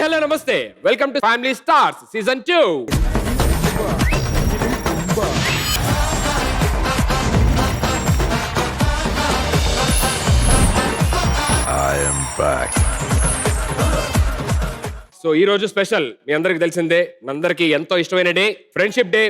hello, namaste. Welcome to Family Stars Season 2. I am back. So ఈ రోజు special మీ అందరికి తెలిసిందే, మనందరికి ఎంతో ఇష్టమైన డే, ఫ్రెండ్షిప్ డే.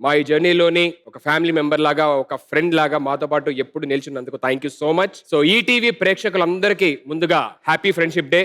మా ఈ జర్నీలోని ఒక ఫ్యామిలీ మెంబర్ లాగా, ఒక ఫ్రెండ్ లాగా మాతో పాటు ఎప్పుడు నిలిచినందుకు thank you so much. So ఈ టీవీ ప్రేక్షకులందరికీ ముందుగా హ్యాపీ ఫ్రెండ్షిప్ డే.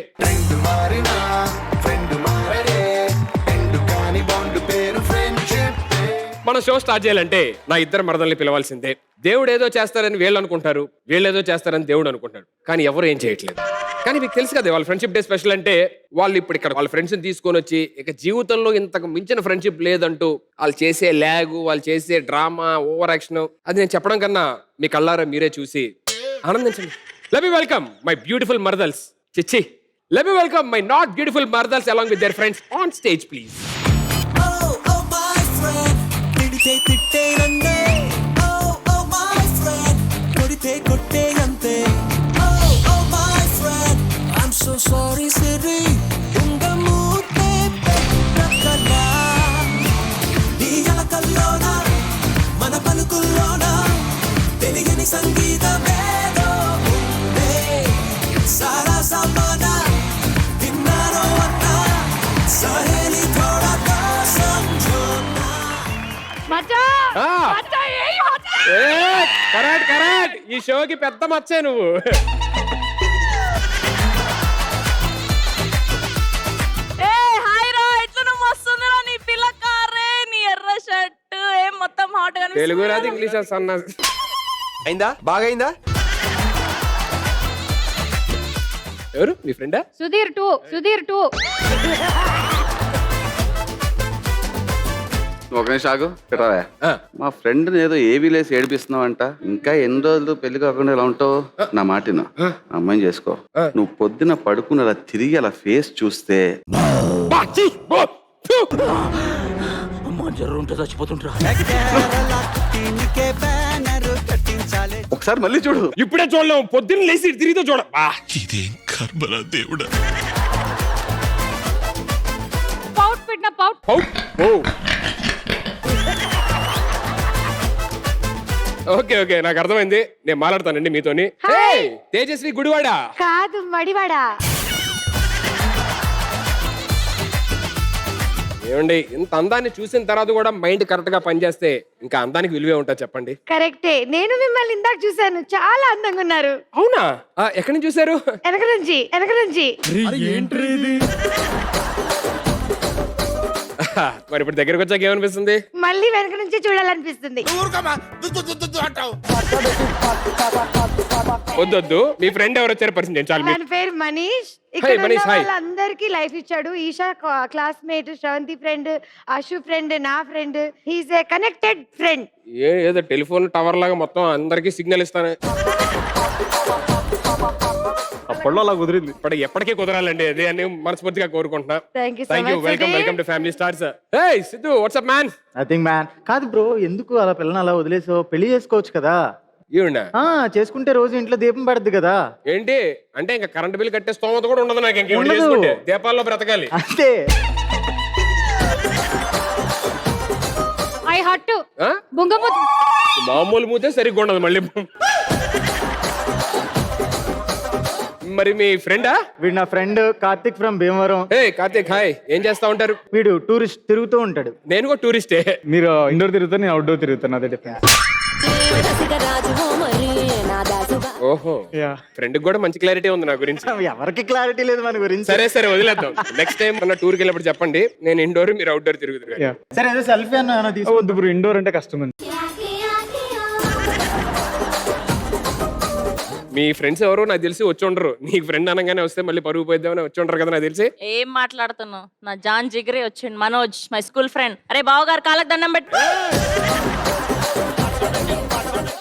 మన షో స్టార్ట్ చేయాలంటే నా ఇద్దరు మరదల్ని పిలవాల్సిందే. దేవుడు ఏదో చేస్తారని వీళ్ళు అనుకుంటారు, వీళ్ళు ఏదో చేస్తారని దేవుడు అనుకుంటాడు, కానీ ఎవరు ఏం చేయట్లేదు. కానీ మీకు తెలుసు కదా, వాళ్ళ ఫ్రెండ్షిప్ డే స్పెషల్ అంటే వాళ్ళు ఇప్పుడు ఇక్కడ వాళ్ళ ఫ్రెండ్స్ని తీసుకొని వచ్చి ఇక జీవితంలో ఇంతకు మించిన ఫ్రెండ్షిప్ లేదంటూ వాళ్ళు చేసే ల్యాగ్, వాళ్ళు చేసే డ్రామా, ఓవర్ యాక్షన్, అది నేను చెప్పడం కన్నా మీ కళ్ళారా మీరే చూసి ఆనందించండి. Let me welcome my beautiful మరదల్స్. చిచ్చి, let me welcome my not beautiful మరదల్స్ along with their friends on stage please. Sorry Siri, unga moote pettakala diyala kallona mana palukullona teligani sangeeta medo unde sara samana tinnaro anna saheli thoda to samjhona మచ్చా మచ్చా ఏయ్ మచ్చా correct ఈ షోకి పెద్ద మచ్చే నువ్వు. తెలుగు రాదు, English అన్నా అయిందా? బాగా అయిందా? ఎవరు మీ ఫ్రెండా? సుధీర్ టూ ఒక నిమిషం ఆగు, పెట్టావా? మా ఫ్రెండ్ ఏదో ఏవీ లేసి ఏడిపిస్తున్నావు అంట. ఇంకా ఎన్ని రోజులు పెళ్లి కాకుండా ఇలా ఉంటావు? నా మాటిను, అమ్మాయిని చేసుకో. నువ్వు పొద్దున పడుకుని అలా తిరిగి అలా ఫేస్ చూస్తే ఒకసారి మళ్ళీ చూడు. ఇప్పుడే చూడలేము, పొద్దున్న లేచి తిరిగితే చూడ. ఇదేం కర్మరా దేవుడా. పౌట్ పెట్టిన పౌట్. ఓకే నాకు అర్థమైంది, నేను మాట్లాడతానండి మీతోని. తేజస్వి గుడివాడ కాదు, మడివాడా. ఏమండి, ఇంత అందాన్ని చూసిన తర్వాత కూడా మైండ్ కరెక్ట్ గా పనిచేస్తే ఇంకా అందానికి విలువే ఉంటా చెప్పండి. కరెక్టే, నేను మిమ్మల్ని ఇందాక చూసాను, చాలా అందంగా ఉన్నారు. అవునా? ఎక్కడి నుంచి చూసారు? వెనక నుంచి. మరి ఇప్పుడు దగ్గరకు వచ్చాక ఏమనిపిస్తుంది? మళ్ళీ వెనక నుంచి చూడాలనిపిస్తుంది. వద్దు, మీ ఫ్రెండ్ ఎవరు వచ్చారు పరిస్థితి చాలు. మన పేరు మనీష్. ఇక్కడ ఉన్న వాళ్ళందరికీ లైఫ్ ఇచ్చాడు. Eesha classmate, Sravanthi friend, Ashu friend, నా friend. He's a connected friend. ఏదో టెలిఫోన్ టవర్ లాగా మొత్తం అందరికి సిగ్నల్ ఇస్తాను. అప్పట్లో అలా కుదిరింది, ఇప్పుడు ఎప్పటికీ కుదరాలండి అదే అని మనస్ఫూర్తిగా కోరుకుంటున్నా. Thank you. Welcome to family stars. Hey Siddhu, what's up man? Nothing man. కాదు బ్రో, ఎందుకు అలా పిల్లని అలా వదిలేసావు? పెళ్లి చేసుకోవచ్చు కదా. చేసుకుంటే రోజు ఇంట్లో దీపం పడుద్ది కదా. ఏంటి అంటే ఇంకా కరెంట్ బిల్ కట్టే స్తోమత కూడా ఉండదు నాకు. ఇంకేంటి, దీపాల్లో బ్రతకాలి అంతే. ఐ హాట్ టు బుంగమూతి. మామూలు మూతే సరిగ్గా ఉండదు మళ్ళీ. మరి మీ ఫ్రెండా? వీడు నా friend Karthik from Bhimavaram. Karthik, hi. ఏం చేస్తా ఉంటారు? వీడు టూరిస్ట్ తిరుగుతూ ఉంటాడు. నేను కూడా టూరిస్టే. మీరు ఇండోర్ తిరుగుతాను, నేను అవుట్డోర్ తిరుగుతాను, అదే డిఫరెన్స్. ఓహో, ఫ్రెండ్ కూడా మంచి క్లారిటీ ఉంది నా గురించి. ఎవరికి క్లారిటీ లేదు మన గురించి. సరే వదిలేద్దాం. నెక్స్ట్ టైం మన టూర్కి వెళ్ళినప్పుడు చెప్పండి, నేను ఇండోర్ మీరు అవుట్డోర్ తిరుగుతారు. సరే, అదే సెల్ఫీ అన్న తీసుకోవద్దు బ్రో, ఇండోర్ అంటే కష్టం. మీ ఫ్రెండ్స్ ఎవరో నాకు తెలిసి వచ్చి ఉండరు. నీకు ఫ్రెండ్ అనగానే వస్తే మళ్ళీ పరుగు పోయిద్దామని వచ్చి ఉండరు కదా నాకు తెలిసి. ఏం మాట్లాడుతున్నావు? నా జాన్ జిగరే వచ్చిండు, మనోజ్, మై స్కూల్ ఫ్రెండ్. అరే బావగారు కాళ్ళకి దండం పెట్టు.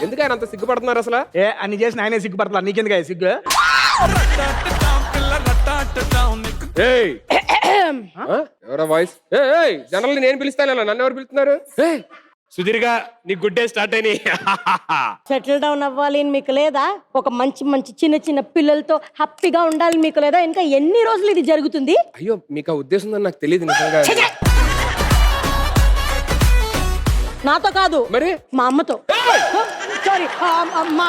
ఎందుకు ఆయన అంత సిగ్గుపడుతున్నారు అసలు? అన్ని చేసి ఆయనే సిగ్గుపడతా, నీకెందుకు సిగ్గు? ఎవరో వాయిస్? జనరల్ నేను పిలుస్తాను, నన్ను ఎవరు పిలుస్తున్నారు? సుధీర్గా నీ గుడ్ డే స్టార్ట్ అయినాయి. సెటిల్ డౌన్ అవ్వాలి అని మీకు లేదా? ఒక మంచి మంచి చిన్న చిన్న పిల్లలతో హ్యాపీగా ఉండాలి మీకు లేదా? ఇంకా ఎన్ని రోజులు ఇది జరుగుతుంది? అయ్యో మీకు ఆ ఉద్దేశం ఉందని నాకు తెలియదు నిజంగా. నాతో కాదు మరి మా అమ్మతో, సారీ మా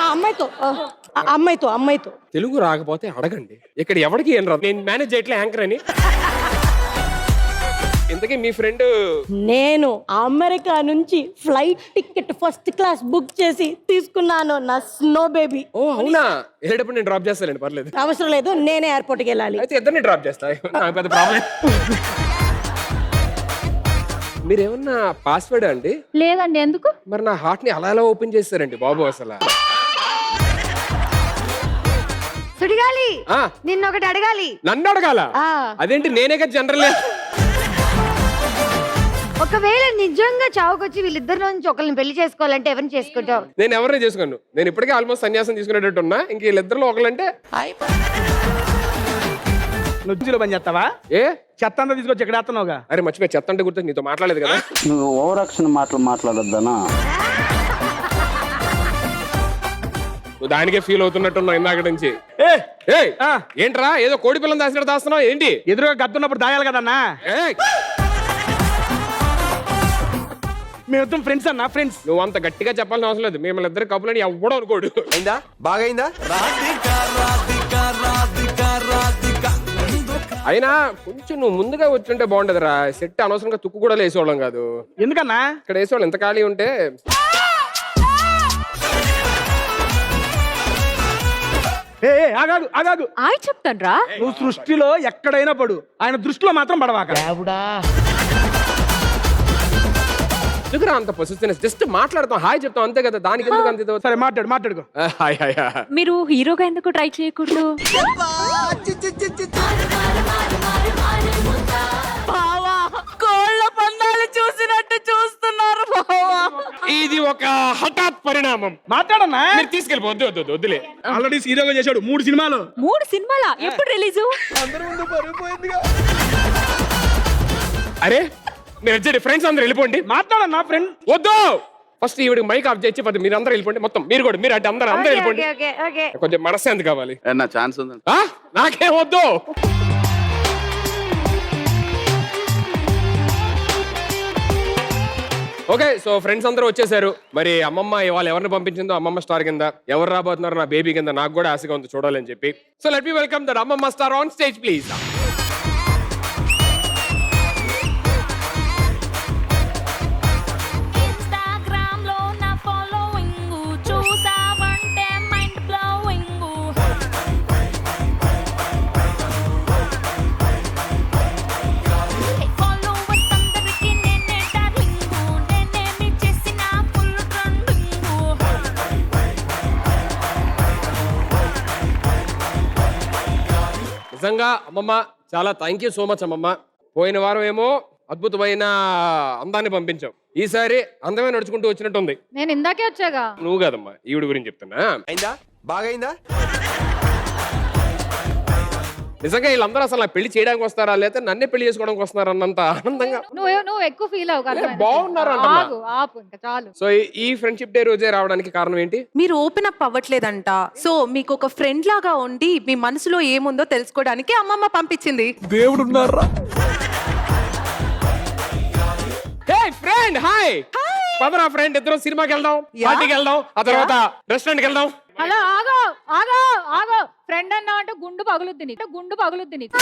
అమ్మాయితో. తెలుగు రాకపోతే అడగండి, ఇక్కడ ఎవరికి ఏం రాదు. నేను మేనేజ్ చేయట్లే యాంకర్ అని. ఇంతకీ మీ ఫ్రెండ్? నేను అమెరికా నుంచి flight ticket first class book చేసి తీసుకున్నాను నా స్నో బేబీ. ఓ అవునా? వెళ్ళేటప్పుడు నేను డ్రాప్ చేస్తానండి, పర్లేదు. అవసరం లేదు, నేనే ఎయిర్పోర్ట్కి వెళ్ళాలి. అయితే ఇద్దరిని డ్రాప్ చేస్తా, నాకు పెద్ద ప్రాబ్లం. మీరేమన్నా పాస్వర్డ్ అండి? లేదండి. ఎందుకు? మరి నా హార్ట్ ని అలా ఓపెన్ చేస్తారండి బాబు అసలు. సుడిగాలి, ఆ, నిన్నొకటి అడగాలి. నన్ను అడగాల? ఆ. అదేంటి, నేనే కదా జనరల్. ఒకవేళ నిజంగా చావుకొచ్చి వీళ్ళిద్దరి నుంచి ఒకరిని పెళ్లి చేసుకోవాలంటే ఎవరిని చేసుకుంటావు? నేను ఎవరిని చేసుకోను. నేను ఇప్పటికే ఆల్మోస్ట్ సన్యాసం తీసుకునేటట్టు ఉన్నా. ఇంక వీళ్ళిద్దరిలో ఒకళ్ళంటే నువ్వు పని చేస్తావా? ఏ చెత్త అంతా తీసుకొచ్చి ఎక్కడ వేస్తున్నావుగా? అరే మర్చిపోయి, చెత్త అంటే గుర్తు, నీతో మాట్లాడలేదు కదా. నువ్వు ఓవరాక్షన్ మాటలు మాట్లాడొద్దనా? నువ్వు దానికే ఫీల్ అవుతున్నట్టున్నావు ఇందాక నుంచి. ఏ ఏయ్, ఏంట్రా ఏదో కోడి పిల్లని దాచినట్టు దాస్తున్నావు ఏంటి? ఎదురుగా గద్దున్నప్పుడు దాయాలి కదన్నా. ఏయ్, మేమిద్దరం ఫ్రెండ్స్ అన్నా, ఫ్రెండ్స్. నువ్వు అంత గట్టిగా చెప్పాల్సిన అవసరం లేదు. మిమ్మల్ని ఇద్దరు కప్పులని ఎవ్వడో అనుకోడు. అయిందా? బాగా అయిందా? అయినా కొంచెం నువ్వు ముందుగా వచ్చుంటే బాగుండదురా. సెట్ అనవసరంగా తుక్కు కూడా వేసేవాళ్ళం కాదు. ఎందుకన్నా? ఇక్కడ వేసేవాళ్ళు ఎంత ఖాళీ ఉంటే. ఆగాదు. ఆయి చెప్తాను. నువ్వు సృష్టిలో ఎక్కడైనా పడు, ఆయన దృష్టిలో మాత్రం పడవాక. ఎందుకురా అంత పొసిసివ్నెస్? జస్ట్ మాట్లాడతాం, హాయ్ చెప్తాం అంతే కదా. దానికి ఎందుకు అంత ఇది? సరే మాట్లాడుకో. Hi hi. మీరు హీరోగా ఎందుకు ట్రై చేయకూడదు? కోళ్ళ పందాలు చూసినట్టు చూస్తున్నారు బావా. ఇది ఒక హఠాత్ పరిణామం. మాట్లాడన్నా. మీరు తీసుకెళ్ళిపోద్దు, వద్దులే. ఆల్రెడీ హీరోగా చేశాడు 3 సినిమాలు. 3 సినిమాలా? ఎప్పుడు రిలీజు? అరే మీరు వచ్చే ఫ్రెండ్స్ అందరూ వెళ్ళిపోండి. మాట్లాడన్నా ఫ్రెండ్. వద్దు, ఫస్ట్ ఈవిడికి మైక్ ఆఫ్ చేసి పది మీరు అందరూ వెళ్ళిపోండి. మొత్తం మీరు కూడా, మీరు అంటే అందరూ వెళ్ళిపోండి. Okay, okay. కొంచెం మనశ్శాంతి కావాలి. నా ఛాన్స్ ఉందండి. ఆ? నాకేం వద్దు. ఓకే, సో ఫ్రెండ్స్ అందరూ వచ్చేసారు. మరి అమ్మమ్మ ఇవాళ ఎవరిని పంపించిందో అమ్మమ్మ స్టార్ కింద, ఎవరు రాబోతున్నారు నా బేబీ కింద, నాకు కూడా ఆశగా ఉంది చూడాలని చెప్పి. So let me welcome that అమ్మమ్మ star on stage please. Instagram లో నా ఫాలోయింగ్ చూసావంటే మైండ్ బ్లోయింగ్. ఫాలోవర్స్ అందరికి నేనే డార్లింగ్, నేనేమి చేసినా ఫుల్ ట్రెండింగ్. నిజంగా అమ్మమ్మ చాలా థ్యాంక్ యూ సో మచ్ అమ్మమ్మ. పోయిన వారం ఏమో అద్భుతమైన అందాన్ని పంపించాం, ఈసారి అందమే నడుచుకుంటూ వచ్చినట్టుంది. నేను ఇందాకే వచ్చాగా. నువ్వు కాదమ్మా, ఈవిడ గురించి చెప్తున్నా. అయిందా? బాగా అయిందా? నిజంగా వీళ్ళందరూ అసలు నా పెళ్లి చేయడానికి వస్తారా లేకపోతే నన్నే పెళ్లి చేసుకోవడానికి వస్తున్నారా అన్నంత ఆనందంగా. నువ్వు ఎక్కువ ఫీల్ అవ్వగలవు. బాగున్నారు ఆపు ఇంకా చాలు. సో ఈ ఫ్రెండ్షిప్ డే రోజే రావడానికి కారణం ఏంటి? మీరు ఓపెన్ అప్ అవ్వట్లేదంట. సో మీకు ఒక ఫ్రెండ్ లాగా ఉండి మీ మనసులో ఏముందో తెలుసుకోవడానికి అమ్మమ్మ పంపించింది. దేవుడు ఉన్నారా? హే ఫ్రెండ్, హాయ్. పదరా ఫ్రెండ్, ఇద్దరం సినిమాకి వెళ్దాం, పార్టీకి వెళ్దాం, ఆ తర్వాత రెస్టారెంట్కి వెళ్దాం. హలో, ఆగో. ఫ్రెండ్ అన్నా అంటే గుండు పగులుద్ది నీకు.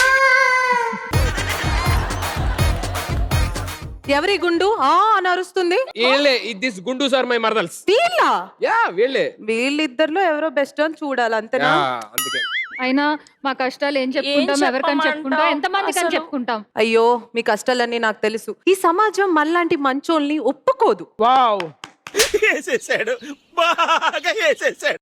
ఎవరి గుండు అని అరుస్తుంది? వీళ్ళే, దిస్ గుండు సార్ మై మరదల్స్. వీళ్ళ? యా వీళ్ళే. వీళ్ళిద్దరిలో ఎవరో బెస్ట్ అని చూడాలి అంతేనా? అందుకే అయినా మా కష్టాలు ఏం చెప్పుకుంటాం, ఎవరికని చెప్పుకుంటాం, ఎంతమందికి అని చెప్పుకుంటాం. అయ్యో మీ కష్టాలన్నీ నాకు తెలుసు. ఈ సమాజం మళ్ళాంటి మంచోల్ని ఒప్పుకోదు. వావ్, వేసేసాడు, బాగా వేసేసాడు.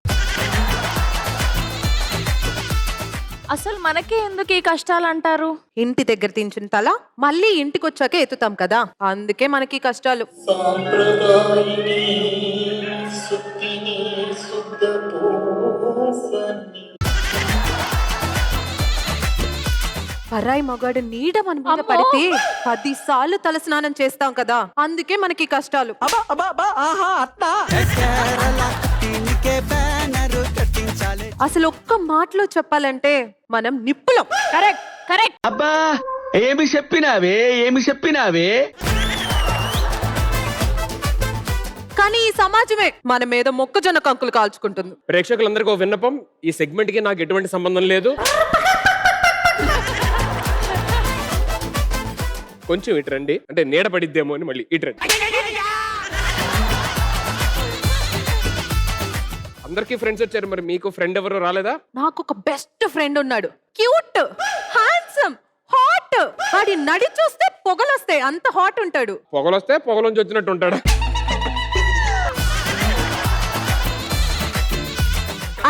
అసలు మనకే ఎందుకు ఈ కష్టాలు అంటారు? ఇంటి దగ్గర తించిన తల మళ్ళీ ఇంటికి వచ్చాకే ఎత్తుతాం కదా, అందుకే మనకి ఈ కష్టాలు. పరాయి మగాడు నీడ మన మీద పడితే 10 సార్లు తలస్నానం చేస్తాం కదా, అందుకే మనకి కష్టాలు. అసలు ఒక్క మాటలో చెప్పాలంటే మనం నిప్పులం. Correct correct. అబ్బా ఏమి చెప్పినావే. కానీ ఈ సమాజమే మన మీద మొక్కజొన్న కంకులు కాల్చుకుంటుంది. ప్రేక్షకులందరికీ ఒక విన్నపం, ఈ సెగ్మెంట్ కి నాకు ఎటువంటి సంబంధం లేదు. కొంచెం ఇటు రండి, అంటే నీడ పడిద్దేమో అని మళ్ళీ ఇటు రండి. అందరికీ ఫ్రెండ్స్ వచ్చారు, మరి మీకు ఫ్రెండ్ ఎవరు రాలేదా? నాకు ఒక బెస్ట్ ఫ్రెండ్ ఉన్నాడు, క్యూట్, హ్యాండ్సమ్, హాట్. వాడి నడి చూస్తే పొగలొస్తాయి, అంత హాట్ ఉంటాడు. పొగలొస్తే పొగలోంచి వచ్చినట్టు ఉంటాడా?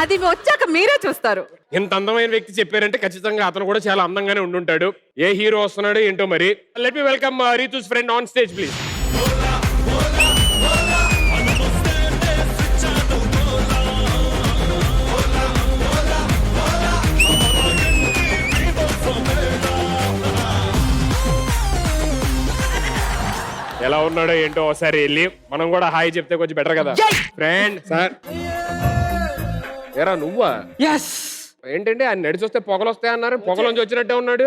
అది వచ్చాక మీరే చూస్తారు. ఇంత అందమైన వ్యక్తి చెప్పారంటే ఖచ్చితంగా అతను కూడా చాలా అందంగానే ఉండుంటాడు. ఏ హీరో వస్తున్నాడు ఏంటో మరి. Let me welcome Ritu's friend on stage please. ఎలా ఉన్నాడో ఏంటో ఒకసారి వెళ్ళి మనం కూడా హాయ్ చెప్తే కొంచెం బెటర్ కదా. ఫ్రెండ్ సార్ ఏరా నువ్వా? ఎస్. ఏంటంటే ఆయన నడిచి వస్తే పొగలు వస్తాయి అన్నారు, పొగలోంచి వచ్చినట్టే ఉన్నాడు.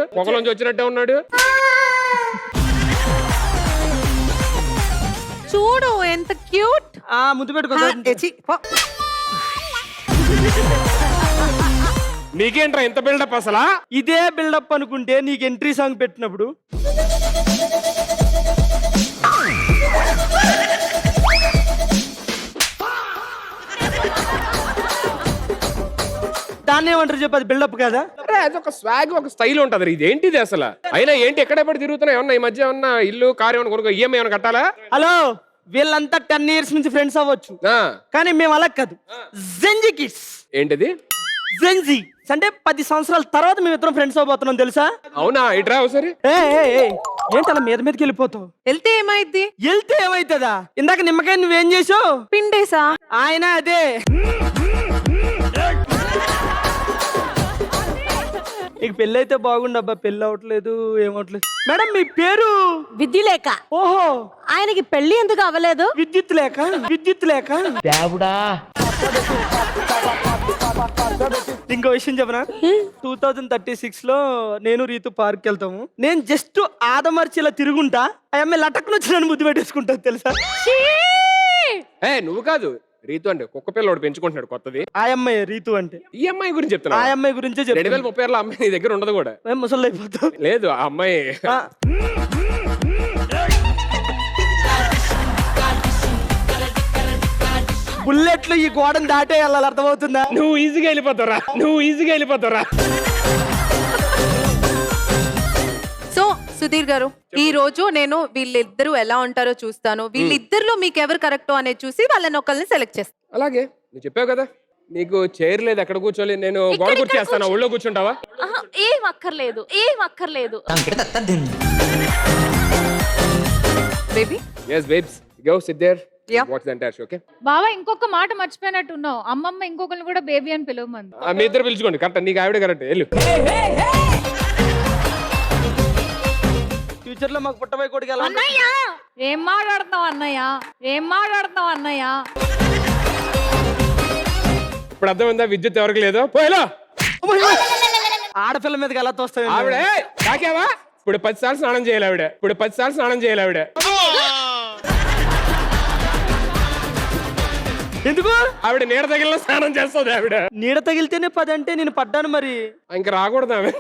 చూడు ఎంత క్యూట్. ముద్దు పెట్టుకో. నీకేంట్రా ఇంత బిల్డప్ అసలా? ఇదే బిల్డప్ అనుకుంటే నీకు ఎంట్రీ సాంగ్ పెట్టినప్పుడు దాన్ని ఏమంటారు చెప్పు, అది బిల్డప్ కదా? అరే అదొక స్వాగ్, ఒక స్టైల్ ఉంటది. ఇదేంటిది అసలు? అయినా ఏంటి ఎక్కడ పడి తిరుగుతున్నా? ఏమన్నా ఈ మధ్య ఏమన్నా ఇల్లు కారు ఏమన్నా కొనుక్కో, ఈఎంఐ ఏమైనా కట్టాలా? హలో, వీళ్ళంతా 10 years నుంచి ఫ్రెండ్స్ అవ్వచ్చు, కానీ మేము అలా కాదు. Gen Z kids. ఏంటిది జెంజీ అంటే 10 సంవత్సరాల తర్వాత మేము ఇద్దరం ఫ్రెండ్స్ అవబోతున్నాం తెలుసా? అవునా? ఇట్రా ఒకసారి. ఏంటి అలా మీదకి వెళ్ళిపోతావు? వెళ్తే ఏమైద్ది? వెళ్తే ఏమైతుందా? ఇందాక నిమ్మకాయ నువ్వేం చేసావు? పిండేసా? ఆయన అదే. నీకు పెళ్ళి అయితే బాగుండబ్బా, పెళ్ళి అవట్లేదు, ఏమవట్లేదు. మేడం మీ పేరు? విద్య లేక. ఓహో, ఆయనకి పెళ్లి ఎందుకు అవ్వలేదు? విద్యుత్ లేక. దేవుడా. ఇంకో విషయం చెప్పనా? 2036 లో నేను రీతు పార్క్ వెళ్తాము. నేను జస్ట్ ఆదమర్చి ఇలా తిరుగుంటా, ఆ అమ్మాయి లటక్కున వచ్చి నన్ను ముద్దు పెట్టేసుకుంటా తెలుసా? నువ్వు కాదు, రీతు అంటే కుక్క పిల్లడు పెంచుకుంటున్నాడు కొత్తది. ఆ అమ్మాయి రీతు అంటే. ఈ అమ్మాయి గురించి చెప్తున్నా. ఆ అమ్మాయి గురించే చెప్తా. 2036 అమ్మాయి నీ దగ్గర ఉండదు కూడా. ముసలి అయిపోతావు. లేదు ఆ అమ్మాయి బుల్లెట్లు ఈ గోడను దాటే వెళ్ళాలి, అర్థమవుతుందా? నువ్వు ఈజీగా వెళ్ళిపోతారా. సో సుధీర్ గారు, ఈ రోజు నేను వీళ్ళిద్దరూ ఎలా ఉంటారో చూస్తాను. వీళ్ళిద్దరిలో మీకు ఎవరు కరెక్టో అనేది చూసి వాళ్ళని ఒకరిని సెలెక్ట్ చేస్తాను. అలాగే నువ్వు చెప్పావు కదా, నీకు చైర్ లేదు ఎక్కడ కూర్చోవాలి, నేను గోడ కూర్చేస్తాను, ఒళ్ళో కూర్చుంటావా? ఏం అక్కర్లేదు. Baby yes babes go sit there. Yeah. Watch the entire show, okay? బావా ఇంకొక మాట మర్చిపోయినట్టున్నావు, అమ్మమ్మ ఇంకొకరిని కూడా బేబీ అని పిలవమంది. మీ ఇద్దరు పిలుచుకోండి, కరెక్ట్. నీకు ఆవిడ కరెక్ట్. వెళ్ళు. ఫ్యూచర్ లో మాకు పుట్టబోయే కొడుకు ఎలా ఉంటాడు? అన్నయ్య ఏం మాట్లాడుతున్నావు అన్నయ్య? ఇప్పుడు అర్థమైందా విద్యుత్ ఎవరికి లేదో? పోయేలా ఆడపిల్ల మీదకి ఎలా తోస్తావు? ఆవిడ తాకావా? ఇప్పుడు 10 సార్లు స్నానం చేయాలి ఆవిడ. ఎందుకు? ఆవిడ నీడ తగిలిన స్నానం చేస్తుంది. ఆవిడ నీడ తగిలితేనే 10 అంటే నేను పడ్డాను మరి. ఇంక రాకూడదామే.